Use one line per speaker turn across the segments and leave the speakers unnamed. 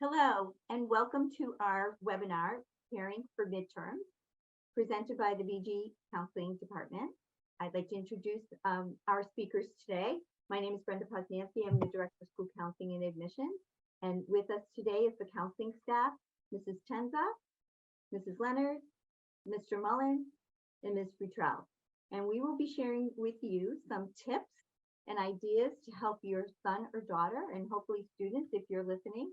Hello, and welcome to our webinar, Preparing for Midterms, presented by the BG Counseling Department. I'd like to introduce our speakers today. My name is Brenda Posnanski. I'm the Director of School Counseling and Admissions. And with us today is the counseling staff, Mrs. Tenza, Mrs. Leonard, Mr. Mullen, and Ms. Futrell. And we will be sharing with you some tips and ideas to help your son or daughter, and hopefully students if you're listening,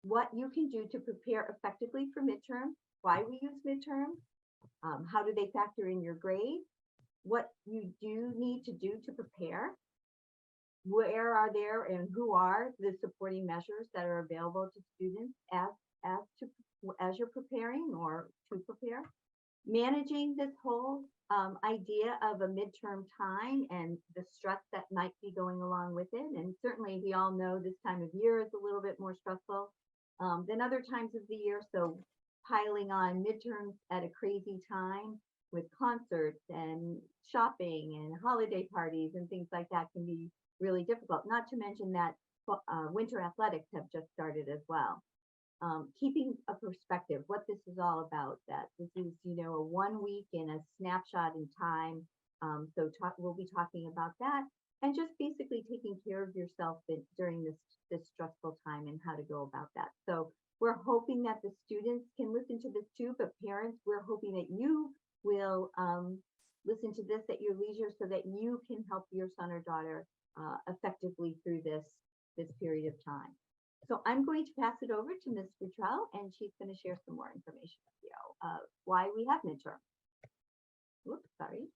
what you can do to prepare effectively for midterm, why we use midterms, how do they factor in your grade, what you do need to do to prepare, where are there and who are the supporting measures that are available to students as you're preparing or to prepare. Managing this whole idea of a midterm time and the stress that might be going along with it. And certainly we all know this time of year is a little bit more stressful than other times of the year. So piling on midterms at a crazy time with concerts and shopping and holiday parties and things like that can be really difficult. Not to mention that winter athletics have just started as well. Keeping a perspective, what this is all about, that this is, a 1 week and a snapshot in time. We'll be talking about that and just basically taking care of yourself during this stressful time and how to go about that. So we're hoping that the students can listen to this too, but parents, we're hoping that you will listen to this at your leisure so that you can help your son or daughter effectively through this period of time. So I'm going to pass it over to Ms. Futrell, and she's going to share some more information with you why we have midterm. Whoops, sorry.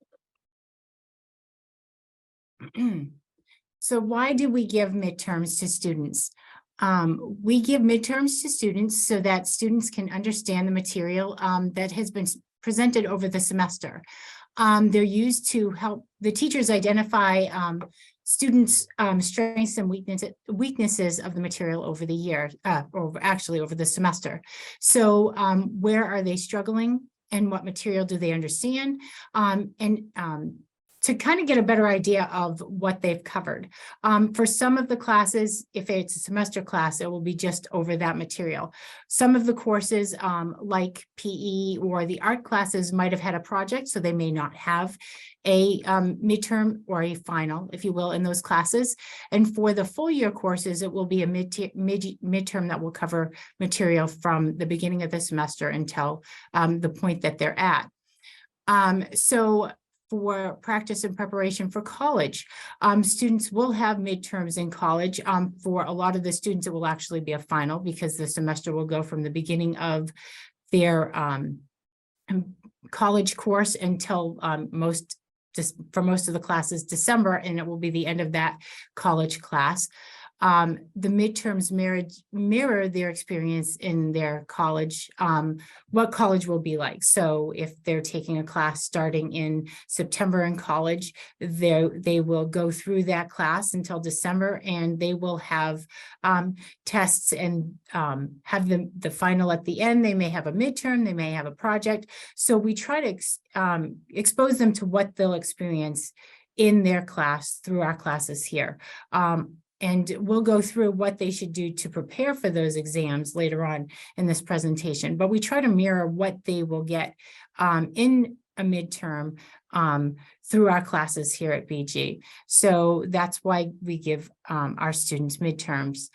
So why do we give midterms to students? We give midterms to students so that students can understand the material that has been presented over the semester. They're used to help the teachers identify students' strengths and weaknesses of the material over the year, or actually over the semester. So where are they struggling and what material do they understand? To kind of get a better idea of what they've covered. For some of the classes, if it's a semester class, it will be just over that material. Some of the courses like PE or the art classes might have had a project, so they may not have a midterm or a final, if you will, in those classes. And for the full year courses, it will be a midterm that will cover material from the beginning of the semester until the point that they're at. So for practice and preparation for college, students will have midterms in college. For a lot of the students, it will actually be a final because the semester will go from the beginning of their college course until for most of the classes December, and it will be the end of that college class. The midterms mirror their experience in their college, what college will be like. So if they're taking a class starting in September in college, they will go through that class until December, and they will have tests and have the final at the end. They may have a midterm, they may have a project. So we try to expose them to what they'll experience in their class through our classes here. And we'll go through what they should do to prepare for those exams later on in this presentation. But we try to mirror what they will get in a midterm through our classes here at BG. So that's why we give our students midterms.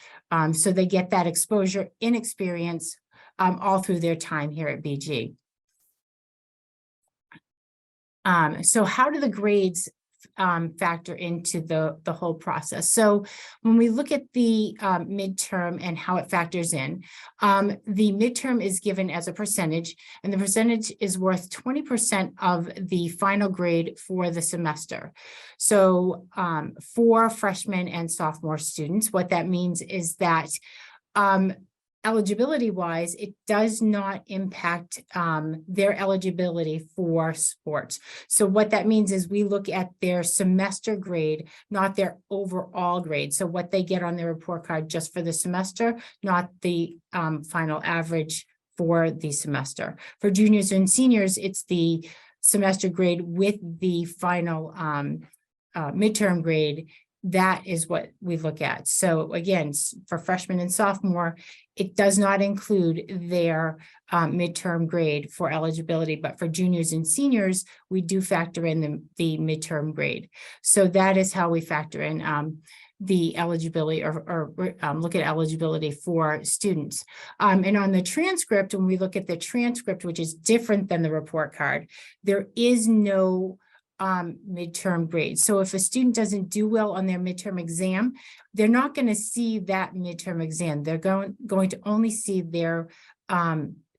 So they get that exposure in experience all through their time here at BG. So how do the grades factor into the whole process? So when we look at the midterm and how it factors in, the midterm is given as a percentage, and the percentage is worth 20% of the final grade for the semester. So for freshmen and sophomore students, what that means is that eligibility wise, it does not impact their eligibility for sports. So what that means is we look at their semester grade, not their overall grade. So what they get on their report card just for the semester, not the final average for the semester. For juniors and seniors, it's the semester grade with the final midterm grade that is what we look at. So again, for freshman and sophomore, it does not include their midterm grade for eligibility, but for juniors and seniors, we do factor in the midterm grade. So that is how we factor in the eligibility or look at eligibility for students. And on the transcript, when we look at the transcript, which is different than the report card, there is no midterm grade. So if a student doesn't do well on their midterm exam, they're not going to see that midterm exam. They're going to only see their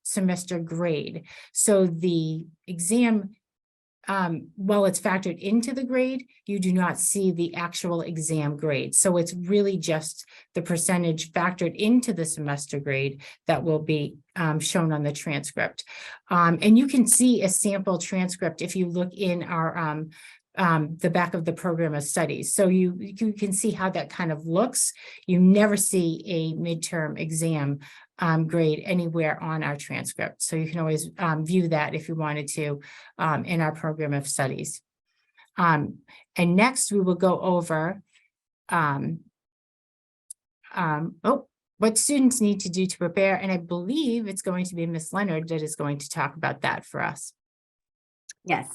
semester grade. So the exam, while it's factored into the grade, you do not see the actual exam grade. So it's really just the percentage factored into the semester grade that will be shown on the transcript. And you can see a sample transcript if you look in our the back of the program of studies. So you can see how that kind of looks. You never see a midterm exam grade anywhere on our transcript. So you can always view that if you wanted to in our program of studies. And next we will go over what students need to do to prepare. And I believe it's going to be Miss Leonard that is going to talk about that for us.
Yes.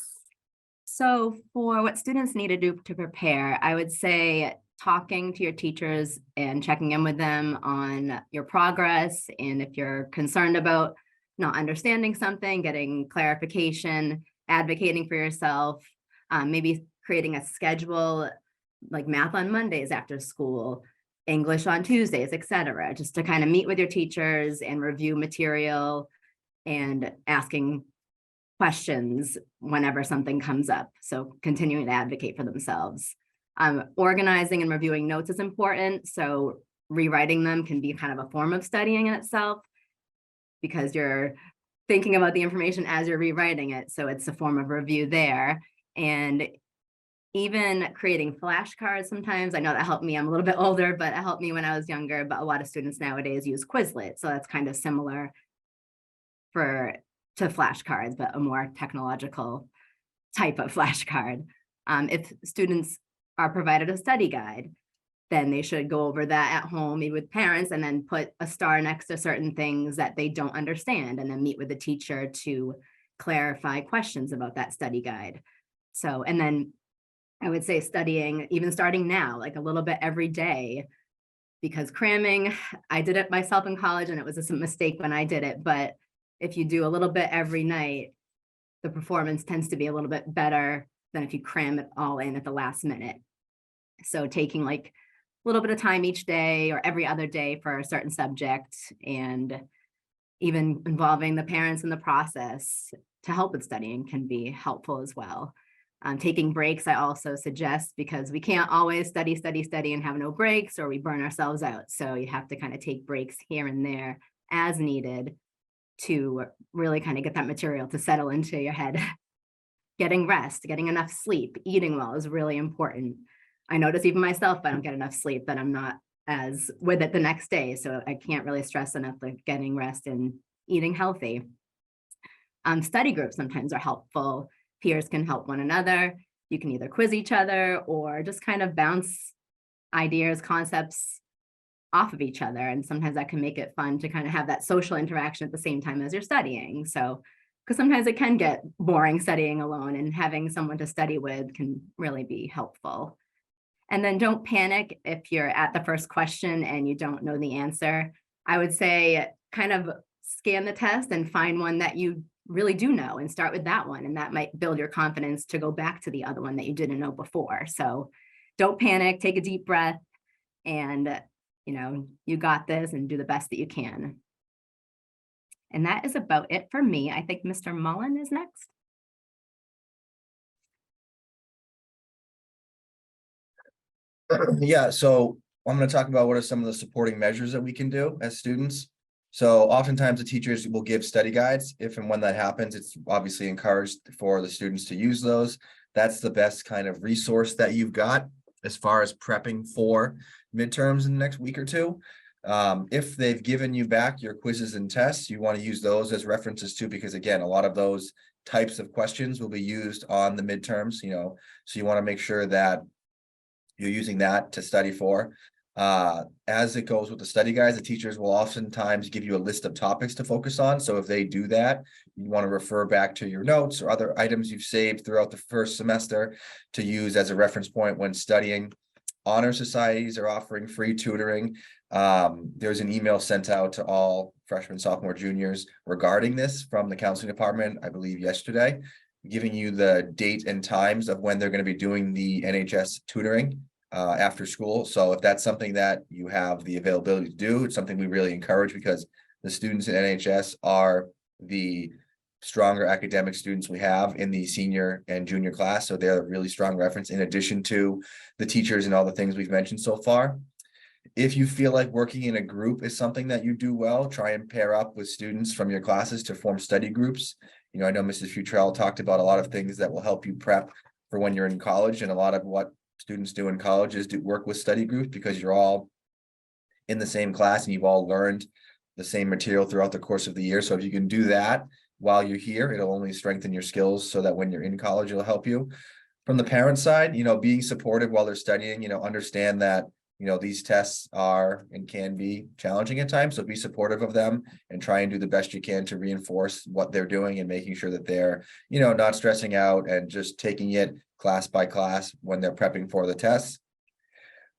So for what students need to do to prepare, I would say talking to your teachers and checking in with them on your progress. And if you're concerned about not understanding something, getting clarification, advocating for yourself, maybe creating a schedule like math on Mondays after school, English on Tuesdays, etc., just to kind of meet with your teachers and review material and asking questions whenever something comes up. So continuing to advocate for themselves. Organizing and reviewing notes is important. So rewriting them can be kind of a form of studying in itself because you're thinking about the information as you're rewriting it. So it's a form of review there. And even creating flashcards sometimes. I know that helped me. I'm a little bit older, but it helped me when I was younger. But a lot of students nowadays use Quizlet. So that's kind of similar to flashcards, but a more technological type of flashcard. If students are provided a study guide, then they should go over that at home, maybe with parents, and then put a star next to certain things that they don't understand, and then meet with the teacher to clarify questions about that study guide. So, and then I would say studying, even starting now, like a little bit every day, because cramming, I did it myself in college and it was a mistake when I did it. But if you do a little bit every night, the performance tends to be a little bit better than if you cram it all in at the last minute. So taking like a little bit of time each day or every other day for a certain subject, and even involving the parents in the process to help with studying can be helpful as well. Taking breaks, I also suggest, because we can't always study and have no breaks, or we burn ourselves out. So you have to kind of take breaks here and there as needed to really kind of get that material to settle into your head. Getting rest, getting enough sleep, eating well is really important. I notice even myself, if I don't get enough sleep, that I'm not as with it the next day. So I can't really stress enough like getting rest and eating healthy. Study groups sometimes are helpful. Peers can help one another. You can either quiz each other or just kind of bounce ideas, concepts off of each other. And sometimes that can make it fun to kind of have that social interaction at the same time as you're studying. So, because sometimes it can get boring studying alone, and having someone to study with can really be helpful. And then don't panic if you're at the first question and you don't know the answer. I would say kind of scan the test and find one that you really do know and start with that one. And that might build your confidence to go back to the other one that you didn't know before. So don't panic, take a deep breath, and you got this, and do the best that you can. And that is about it for me. I think Mr. Mullen is next.
Yeah, so I'm going to talk about what are some of the supporting measures that we can do as students. So oftentimes the teachers will give study guides. If and when that happens, it's obviously encouraged for the students to use those. That's the best kind of resource that you've got as far as prepping for midterms in the next week or two. If they've given you back your quizzes and tests, you want to use those as references too, because again, a lot of those types of questions will be used on the midterms, so you want to make sure that you're using that to study for. As it goes with the study guides, the teachers will oftentimes give you a list of topics to focus on. So if they do that, you want to refer back to your notes or other items you've saved throughout the first semester to use as a reference point when studying. Honor societies are offering free tutoring. There's an email sent out to all freshmen, sophomore, juniors regarding this from the counseling department, I believe yesterday, giving you the date and times of when they're going to be doing the NHS tutoring after school. So if that's something that you have the availability to do, it's something we really encourage because the students in NHS are the stronger academic students we have in the senior and junior class. So they're a really strong reference in addition to the teachers and all the things we've mentioned so far. If you feel like working in a group is something that you do well, try and pair up with students from your classes to form study groups. You know, I know Mrs. Futrell talked about a lot of things that will help you prep for when you're in college, and a lot of what students do in college is do work with study groups because you're all in the same class and you've all learned the same material throughout the course of the year. So if you can do that while you're here, it'll only strengthen your skills so that when you're in college, it'll help you. From the parent side, you know, being supportive while they're studying, you know, understand that, you know, these tests are and can be challenging at times. So be supportive of them and try and do the best you can to reinforce what they're doing and making sure that they're, you know, not stressing out and just taking it class by class when they're prepping for the tests.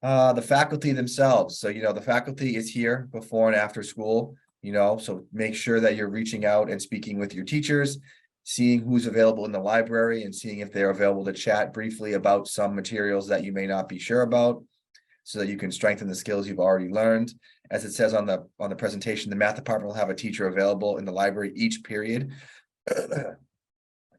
The faculty themselves. So, you know, the faculty is here before and after school, you know, so make sure that you're reaching out and speaking with your teachers, seeing who's available in the library and seeing if they're available to chat briefly about some materials that you may not be sure about, so that you can strengthen the skills you've already learned. As it says on the presentation, the math department will have a teacher available in the library each period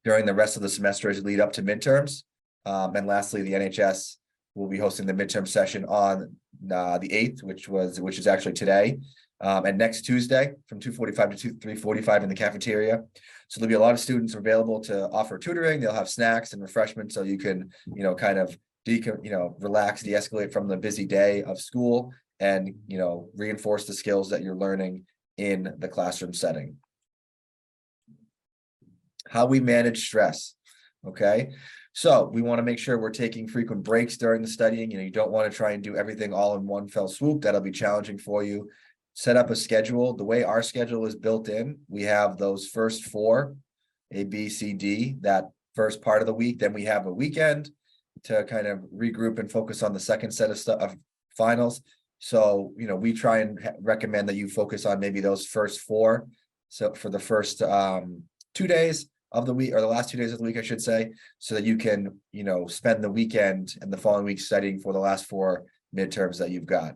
during the rest of the semester as you lead up to midterms. And lastly, the NHS will be hosting the midterm session on the 8th, which is actually today, and next Tuesday from 2:45 to 3:45 in the cafeteria. So there'll be a lot of students available to offer tutoring. They'll have snacks and refreshments so you can, you know, kind of relax, de-escalate from the busy day of school and, you know, reinforce the skills that you're learning in the classroom setting. How we manage stress. Okay. So we want to make sure we're taking frequent breaks during the studying. You know, you don't want to try and do everything all in one fell swoop. That'll be challenging for you. Set up a schedule. The way our schedule is built in, we have those first 4, A, B, C, D, that first part of the week. Then we have a weekend to kind of regroup and focus on the second set of finals. So, you know, we try and recommend that you focus on maybe those first 4. So for the first 2 days of the week, or the last 2 days of the week, I should say, so that you can, you know, spend the weekend and the following week studying for the last 4 midterms that you've got.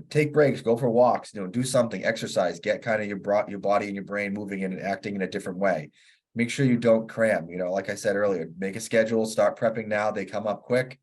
Take breaks, go for walks, you know, do something, exercise, get kind of your body and your brain moving and acting in a different way. Make sure you don't cram, you know, like I said earlier, make a schedule, start prepping now, they come up quick.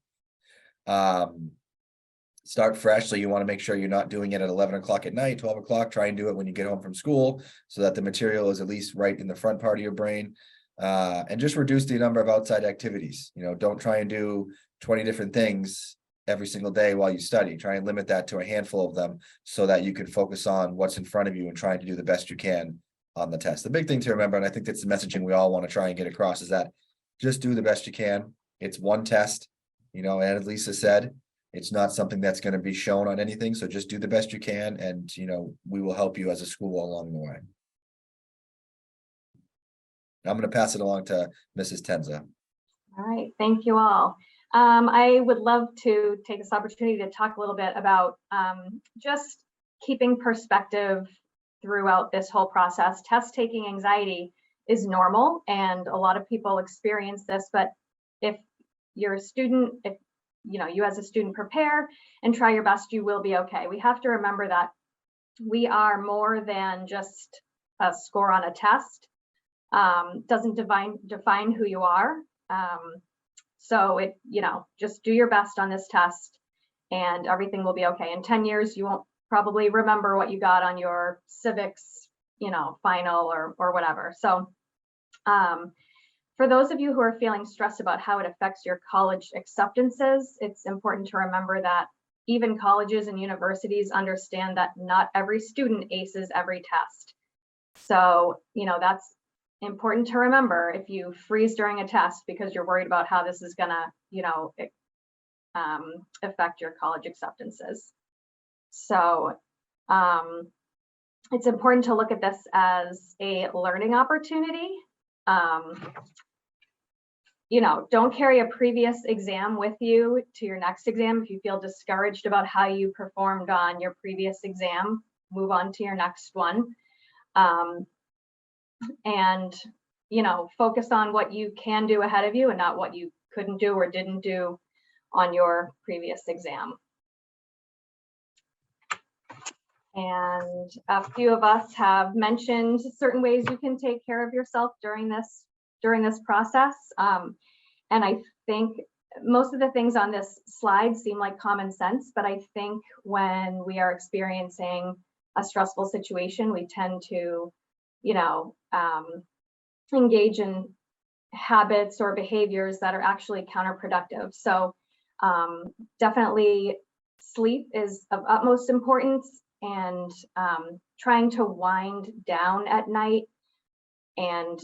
Start fresh. So you want to make sure you're not doing it at 11 o'clock at night, 12 o'clock, try and do it when you get home from school so that the material is at least right in the front part of your brain. And just reduce the number of outside activities. You know, don't try and do 20 different things every single day while you study. Try and limit that to a handful of them so that you can focus on what's in front of you and trying to do the best you can on the test. The big thing to remember, and I think that's the messaging we all want to try and get across, is that just do the best you can. It's one test, you know, and as Lisa said, it's not something that's going to be shown on anything. So just do the best you can. And, you know, we will help you as a school along the way. I'm going to pass it along to Mrs. Tenza.
All right, thank you all. I would love to take this opportunity to talk a little bit about just keeping perspective throughout this whole process. Test taking anxiety is normal and a lot of people experience this, but if you're a student, if you know, you as a student prepare and try your best, you will be okay. We have to remember that we are more than just a score on a test. Doesn't define who you are. So it, you know, just do your best on this test and everything will be okay. In 10 years, you won't probably remember what you got on your civics, you know, final or whatever. So for those of you who are feeling stressed about how it affects your college acceptances, it's important to remember that even colleges and universities understand that not every student aces every test. So, you know, that's important to remember. If you freeze during a test because you're worried about how this is gonna, you know, affect your college acceptances. So it's important to look at this as a learning opportunity. You know, don't carry a previous exam with you to your next exam. If you feel discouraged about how you performed on your previous exam, move on to your next one. And, you know, focus on what you can do ahead of you and not what you couldn't do or didn't do on your previous exam. And a few of us have mentioned certain ways you can take care of yourself during this process. And I think most of the things on this slide seem like common sense, but I think when we are experiencing a stressful situation, we tend to, you know, engage in habits or behaviors that are actually counterproductive. So definitely sleep is of utmost importance, and trying to wind down at night and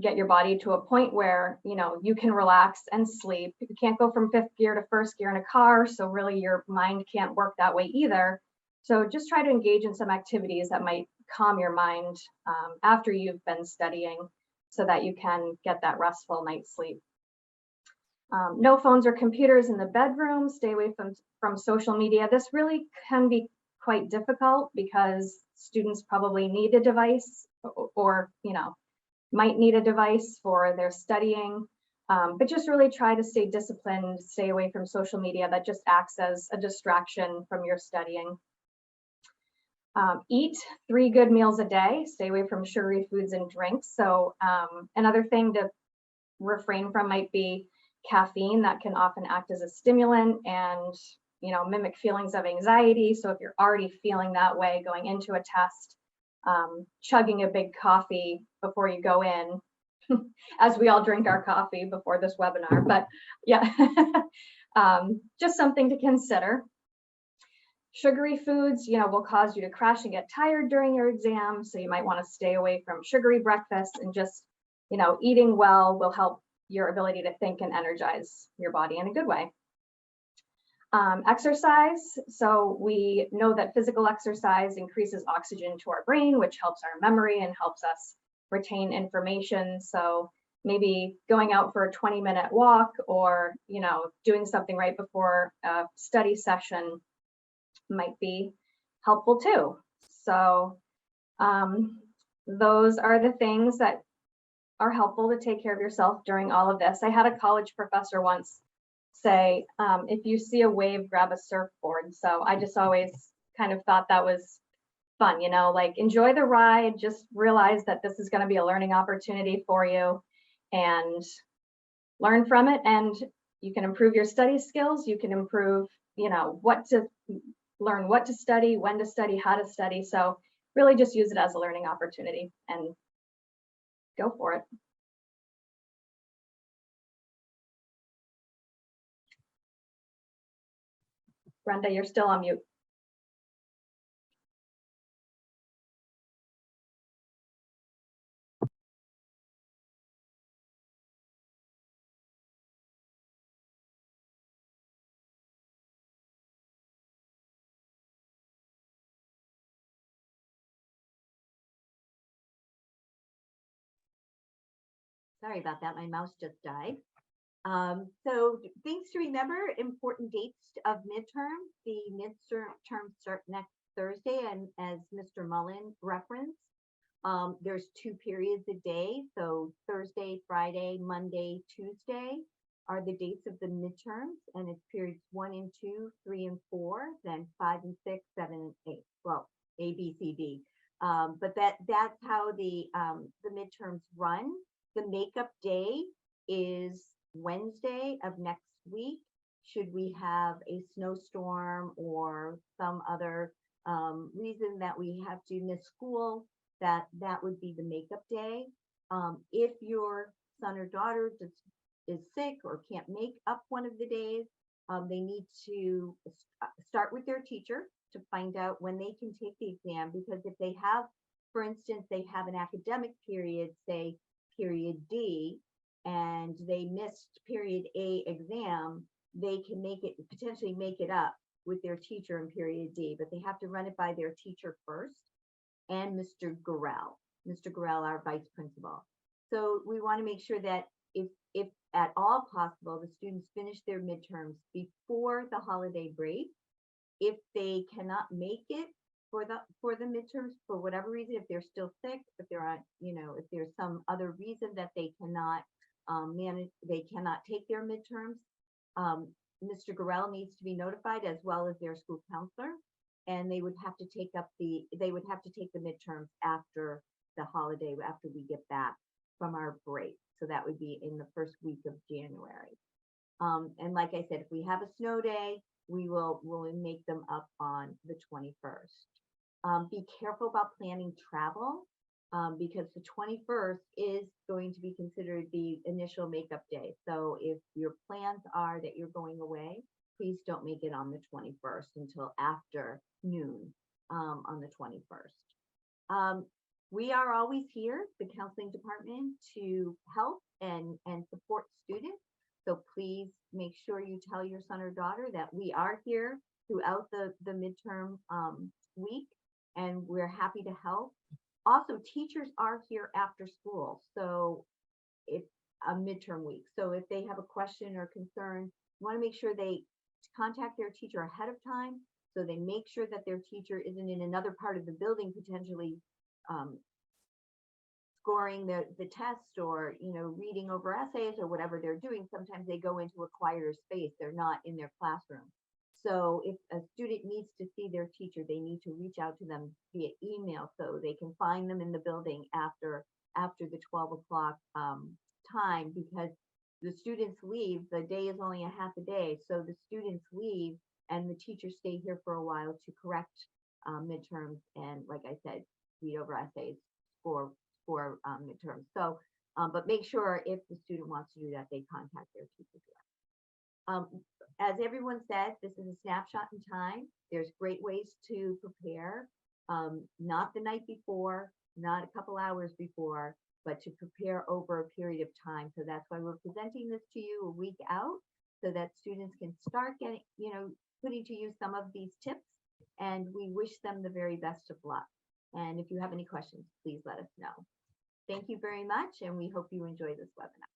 get your body to a point where, you know, you can relax and sleep. You can't go from fifth gear to first gear in a car, so really your mind can't work that way either. So just try to engage in some activities that might calm your mind after you've been studying, so that you can get that restful night's sleep. No phones or computers in the bedroom. Stay away from social media. This really can be quite difficult because students probably need a device, or, you know, might need a device for their studying. But just really try to stay disciplined, stay away from social media that just acts as a distraction from your studying. Eat 3 good meals a day. Stay away from sugary foods and drinks. So another thing to refrain from might be caffeine. That can often act as a stimulant and, you know, mimic feelings of anxiety. So if you're already feeling that way going into a test, chugging a big coffee before you go in, as we all drink our coffee before this webinar, but yeah, just something to consider. Sugary foods, you know, will cause you to crash and get tired during your exam. So you might want to stay away from sugary breakfast, and just, you know, eating well will help your ability to think and energize your body in a good way. Exercise. So we know that physical exercise increases oxygen to our brain, which helps our memory and helps us retain information. So maybe going out for a 20-minute walk, or, you know, doing something right before a study session might be helpful too. So those are the things that are helpful to take care of yourself during all of this. I had a college professor once say, if you see a wave, grab a surfboard. So I just always kind of thought that was fun, you know, like, enjoy the ride, just realize that this is going to be a learning opportunity for you, and learn from it. And you can improve your study skills. You can improve, you know, learn what to study, when to study, how to study. So really just use it as a learning opportunity and go for it. Brenda, you're still on mute.
Sorry about that. My mouse just died. So things to remember, important dates of midterms. The midterms start next Thursday, and as Mr. Mullen referenced, there's 2 periods a day. So Thursday, Friday, Monday, Tuesday are the dates of the midterms, and it's periods 1 and 2, 3 and 4, then 5 and 6, 7 and 8. Well, A, B, C, D. But that's how the midterms run. The makeup day is Wednesday of next week. Should we have a snowstorm or some other reason that we have to miss school, that would be the makeup day. If your son or daughter is sick or can't make up one of the days, they need to start with their teacher to find out when they can take the exam, because if they have, for instance, they have an academic period, say period D, and they missed period A exam, they can potentially make it up with their teacher in period D, but they have to run it by their teacher first and Mr. Gorell, our vice principal. So we want to make sure that if at all possible, the students finish their midterms before the holiday break. If they cannot make it for the midterms for whatever reason, if they're still sick, if they're on, if there's some other reason that they cannot manage, they cannot take their midterms, Mr. Gorell needs to be notified as well as their school counselor, and they would have to take the midterms after the holiday, after we get back from our break. So that would be in the first week of January. And like I said, if we have a snow day, we'll make them up on the 21st. Be careful about planning travel, because the 21st is going to be considered the initial makeup day. So if your plans are that you're going away, please don't make it on the 21st until after noon on the 21st. We are always here, the counseling department, to help and support students. So please make sure you tell your son or daughter that we are here throughout the midterm week, and we're happy to help. Also, teachers are here after school, so it's a midterm week. So if they have a question or concern, you want to make sure they contact their teacher ahead of time, so they make sure that their teacher isn't in another part of the building potentially scoring the test, or reading over essays or whatever they're doing. Sometimes they go into a quieter space, they're not in their classroom. So if a student needs to see their teacher, they need to reach out to them via email so they can find them in the building after the 12 o'clock time, because the students leave. The day is only a half a day, so the students leave and the teachers stay here for a while to correct midterms and, like I said, read over essays for midterms. So, but make sure if the student wants to do that, they contact their teacher directly. As everyone said, this is a snapshot in time. There's great ways to prepare, not the night before, not a couple hours before, but to prepare over a period of time. So that's why we're presenting this to you a week out, so that students can start getting, putting to use some of these tips, and we wish them the very best of luck. And if you have any questions, please let us know. Thank you very much, and we hope you enjoy this webinar.